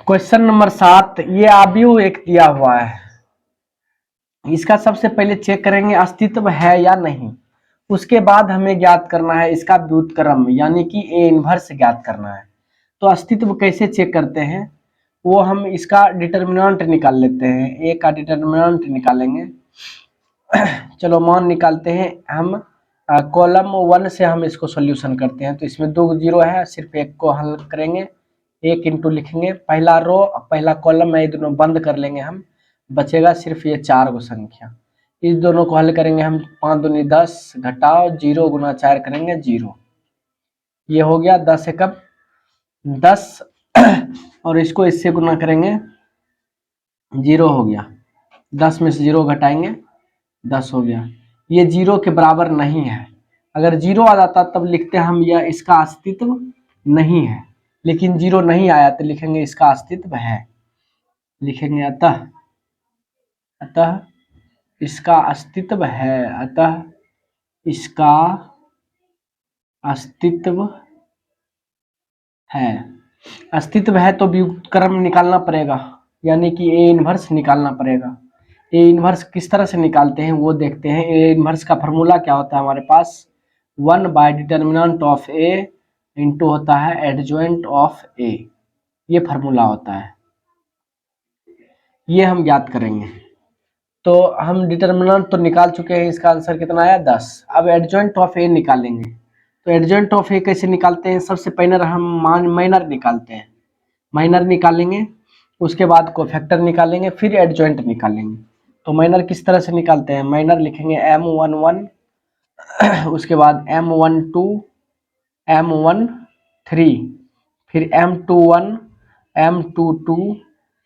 Question number 7, ये आव्यूह एक दिया हुआ है, इसका सबसे पहले चेक करेंगे अस्तित्व है या नहीं। उसके बाद हमें ज्ञात करना है इसका व्युत्क्रम यानी कि ए इनवर्स ज्ञात करना है। तो अस्तित्व कैसे चेक करते हैं, वो हम इसका डिटर्मिनेंट निकाल लेते हैं, ए का डिटर्मिनेंट निकालेंगे। चलो मान निकालते हैं हम, कॉलम 1 से हम इसको सॉल्यूशन करते हैं। तो इसमें 2 जीरो है, सिर्फ एक को हल करेंगे, 1 इंटू लिखेंगे, पहला रो पहला कॉलम में ये दोनों बंद कर लेंगे हम, बचेगा सिर्फ ये 4 गो संख्या। इस दोनों को हल करेंगे हम, 5 दूनी 10 घटाओ 0 गुना 4 करेंगे 0, ये हो गया 10 एकम 10 और इसको इससे गुना करेंगे 0 हो गया, 10 में से 0 घटाएंगे 10 हो गया। ये 0 के बराबर नहीं है, अगर 0 आ जाता तब लिखते हम यह इसका अस्तित्व नहीं है, लेकिन 0 नहीं आया तो लिखेंगे इसका अस्तित्व है, लिखेंगे अतः इसका अस्तित्व है, अतः इसका अस्तित्व है। अस्तित्व है तो व्युत्क्रम निकालना पड़ेगा, यानी कि ए इनवर्स निकालना पड़ेगा। ए इनवर्स किस तरह से निकालते हैं वो देखते हैं। ए इनवर्स का फॉर्मूला क्या होता है हमारे पास, 1 bye determinant of A into होता है एडजॉइंट ऑफ ए, ये फार्मूला होता है, ये हम ज्ञात करेंगे। तो हम डिटर्मिनेंट तो निकाल चुके हैं, इसका आंसर कितना आया 10। अब एडजॉइंट ऑफ ए निकालेंगे। तो एडजॉइंट ऑफ ए कैसे निकालते हैं, सबसे पहले हम माइनर निकालते हैं, माइनर निकालेंगे, उसके बाद कोफैक्टर निकालेंगे, फिर एडजॉइंट निकालेंगे। तो माइनर किस तरह से निकालते हैं, माइनर लिखेंगे M11 उसके बाद M12 M13 फिर M21 M22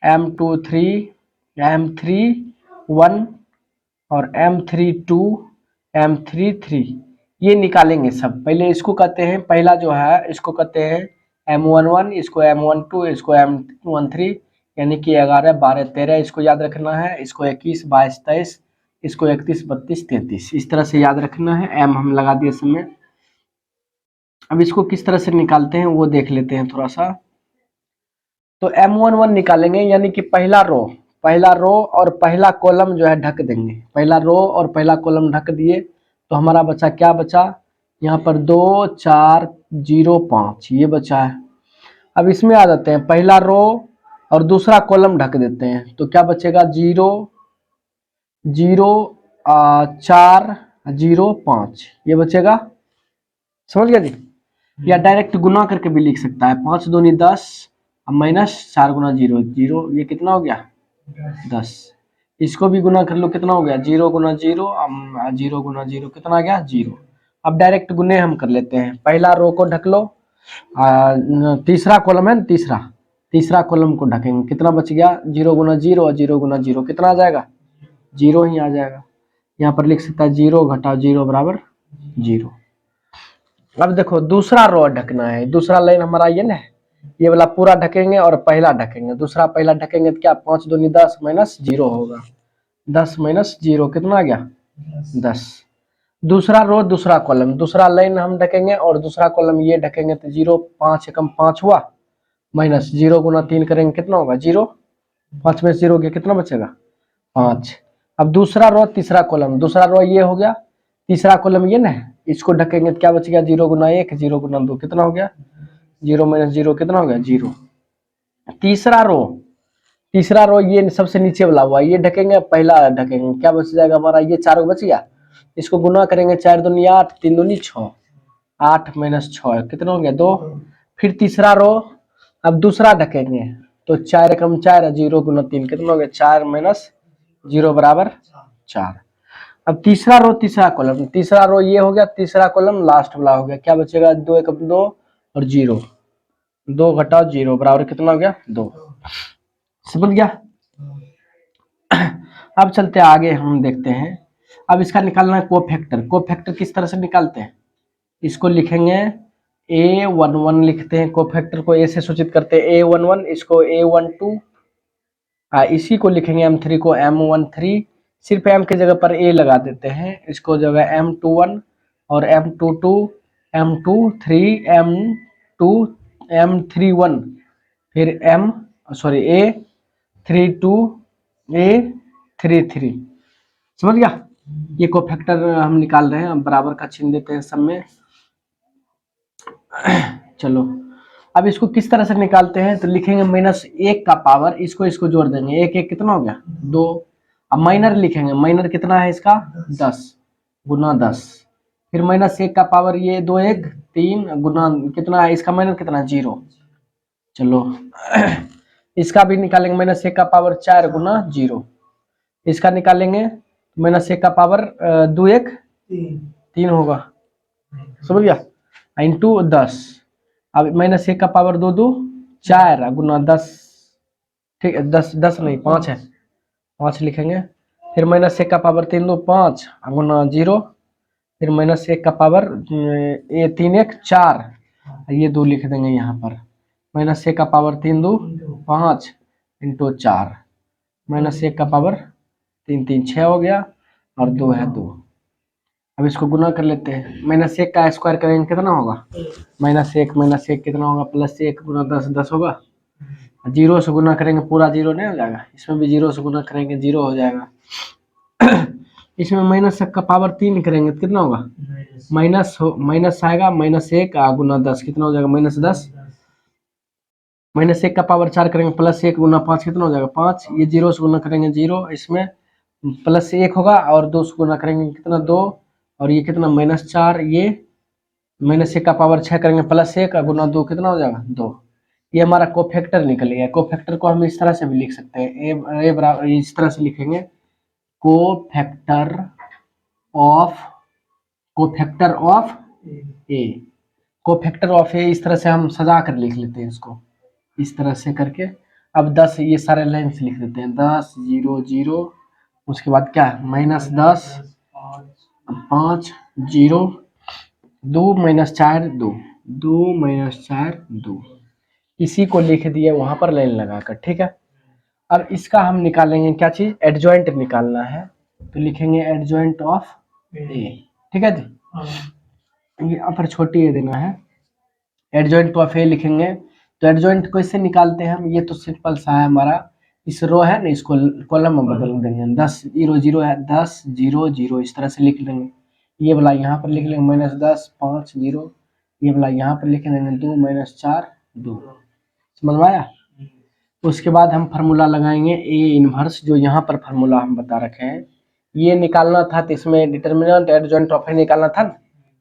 M23 M31 और M32 M33, ये निकालेंगे सब। पहले इसको कहते हैं, पहला जो है इसको कहते हैं M11, इसको M12, इसको M13, यानी कि 11 12 13, इसको याद रखना है। इसको 21 22 23, इसको 31 32 33, इस तरह से याद रखना है। M हम लगा दिए समय। अब इसको किस तरह से निकालते हैं वो देख लेते हैं थोड़ा सा। तो M11 निकालेंगे, यानी कि पहला रो और पहला कॉलम जो है ढक देंगे, पहला रो और पहला कॉलम ढक दिए, तो हमारा बचा क्या बचा, यहाँ पर 2 4 0 5, ये बचा है। अब इसमें आ जाते हैं, पहला रो और दूसरा कॉलम ढक देते हैं, तो क्या बचेगा 0 0 4 0 5, ये बचेगा, समझ गया जी। या डायरेक्ट गुना करके भी लिख सकता है, 5 दूनी 10 माइनस 4 गुना 0 0, ये कितना हो गया 10। इसको भी गुना कर लो, कितना हो गया 0 गुना 0 0 गुना 0 कितना आ गया 0। अब डायरेक्ट गुने हम कर लेते हैं, पहला रो को ढक लो, तीसरा कॉलम है ना, तीसरा कॉलम को ढकेंगे, कितना बच गया 0 गुना 0 और 0 गुना 0 कितना आ जाएगा 0 ही आ जाएगा। यहाँ पर लिख सकता है 0 घटाओ 0 बराबर 0। अब देखो दूसरा रो ढकना है, दूसरा लाइन हमारा ये ना, ये वाला पूरा ढकेंगे और पहला ढकेंगे, दूसरा पहला ढकेंगे तो क्या 5 दूनी 10 माइनस 0 होगा, 10 माइनस 0 कितना आ गया 10। दूसरा रो दूसरा कॉलम, दूसरा लाइन हम ढकेंगे और दूसरा कॉलम ये ढकेंगे, तो 0 5 एकम 5 हुआ, माइनस 0 गुना 3 करेंगे कितना होगा 0, 5 में 0 गया कितना बचेगा 5। अब दूसरा रो तीसरा कॉलम, दूसरा रो ये हो गया, तीसरा कॉलम ये ना, इसको ढकेंगे तो क्या बच गया 0 गुना 1 0 गुना 2 कितना हो गया 0 माइनस 0 कितना हो गया 0। तीसरा रो ये सबसे नीचे वाला हुआ, ये ढकेंगे पहला ढकेंगे, क्या बच जाएगा हमारा, ये 4 बच गया, इसको गुना करेंगे 4 दूनी 8 3 दूनी 6, 8 माइनस 6 कितना हो गया 2। फिर तीसरा रो अब दूसरा ढकेंगे, तो 4 एकम 4 0 गुना 3 कितना हो गया 4 माइनस 0 बराबर 4। अब तीसरा रो तीसरा कॉलम, तीसरा रो ये हो गया, तीसरा कॉलम लास्ट वाला हो गया, क्या बचेगा 2 एकम 2 और 0, 2 घटाओ 0 बराबर कितना हो गया 2, समझ गया। अब चलते आगे हम देखते हैं, अब इसका निकालना है कोफैक्टर। कोफैक्टर किस तरह से निकालते हैं, इसको लिखेंगे A11 लिखते हैं, कोफैक्टर को ए से सूचित करते हैं A11, इसको A12, इसी को लिखेंगे M3 को M13, सिर्फ M के जगह पर A लगा देते हैं, इसको जगह M21 और M22 M23 M2 M31 फिर M सॉरी A32A33 समझ गया। ये कोफैक्टर हम निकाल रहे हैं, हम बराबर का चिन्ह देते हैं सब में। चलो अब इसको किस तरह से निकालते हैं, तो लिखेंगे -1 का पावर, इसको जोड़ देंगे, एक एक कितना हो गया 2। अब माइनर लिखेंगे, माइनर कितना है इसका 10 गुना 10, फिर -1 का पावर ये 2 1 3 गुना कितना है इसका माइनर कितना 0। चलो इसका भी निकालेंगे, -1 का पावर 4 गुना 0, इसका निकालेंगे -1 का पावर 2 1 3 होगा, समझ गया, इंटू 10। अब -1 का पावर 2 2 4 गुना 10, ठीक है 10 नहीं 5 है, 5 लिखेंगे, फिर -1 का पावर 3 2 5 गुना 0, फिर -1 का पावर 3 1 4, ये 2 लिख देंगे यहाँ पर, -1 का पावर 3 2 5 इंटू 4, -1 का पावर 3 3 6 हो गया, और 2 है 2। अब इसको गुना कर लेते हैं, -1 का स्क्वायर करेंगे कितना होगा -1 कितना होगा +1 गुना 10 10 होगा, 0 से गुना करेंगे पूरा 0 नहीं हो जाएगा, इसमें भी 0 से गुना करेंगे 0 हो जाएगा। इसमें -1 का पावर 3 करेंगे तो कितना होगा माइनस आएगा, -1 गुना 10 कितना हो जाएगा -10, -1 का पावर 4 करेंगे +1 गुना 5 कितना हो जाएगा 5, ये 0 से गुना करेंगे 0, इसमें +1 होगा, और 2 से गुना करेंगे कितना 2, और ये कितना -4, ये -1 का पावर 6 करेंगे +1 गुना 2 कितना हो जाएगा 2। ये हमारा कोफैक्टर निकल गया। कोफैक्टर को हम इस तरह से भी लिख सकते हैं, ए बराबर इस तरह से लिखेंगे, cofactor of A, cofactor of A, इस तरह से हम सजा कर लिख लेते हैं इसको, इस तरह से करके। अब 10 ये सारे लाइन से लिख देते हैं, 10 0 0, उसके बाद क्या है -10 5 0 2 -4 2 2 -4 2, इसी को लिख दिए वहां पर लाइन लगाकर, ठीक है। अब इसका हम निकालेंगे क्या चीज, एडजॉइंट निकालना है, तो लिखेंगे एडजॉइंट ऑफ ए, ठीक है जी, ये अपर छोटी ए देना है, एडजॉइंट ऑफ ए लिखेंगे। तो एडजॉइंट कैसे निकालते हैं हम, ये तो सिंपल सा है हमारा, इस रो है ना इसको कॉलम में बदल देंगे, 10 0 0 है 10 0 0, इस तरह से लिख लेंगे, ये वाला यहाँ पर लिख लेंगे -10 5 0, ये वाला यहाँ पर लिख देंगे 2 -4 2, समझ में आया। उसके बाद हम फार्मूला लगाएंगे ए इनवर्स, जो यहाँ पर फार्मूला हम बता रखे हैं, ये निकालना था, तो इसमें डिटर्मिनेंट एडजॉइंट ऑफ ए निकालना था ना,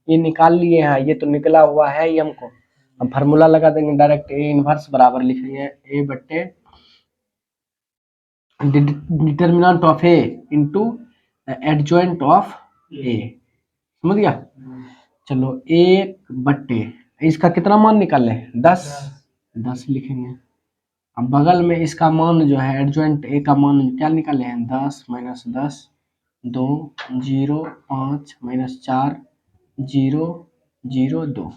ये निकाल लिए हैं, ये तो निकला हुआ है ये हमको, हम फार्मूला लगा देंगे डायरेक्ट, ए इनवर्स बराबर लिखेंगे ए बट्टे determinant of A into adjoint of A, समझ गया। चलो 1 बट्टे इसका कितना मान निकाले 10 लिखेंगे, अब बगल में इसका मान जो है एडजॉइंट ए का मान क्या निकाले हैं 10 -10 2 0 5 -4 0 0 2,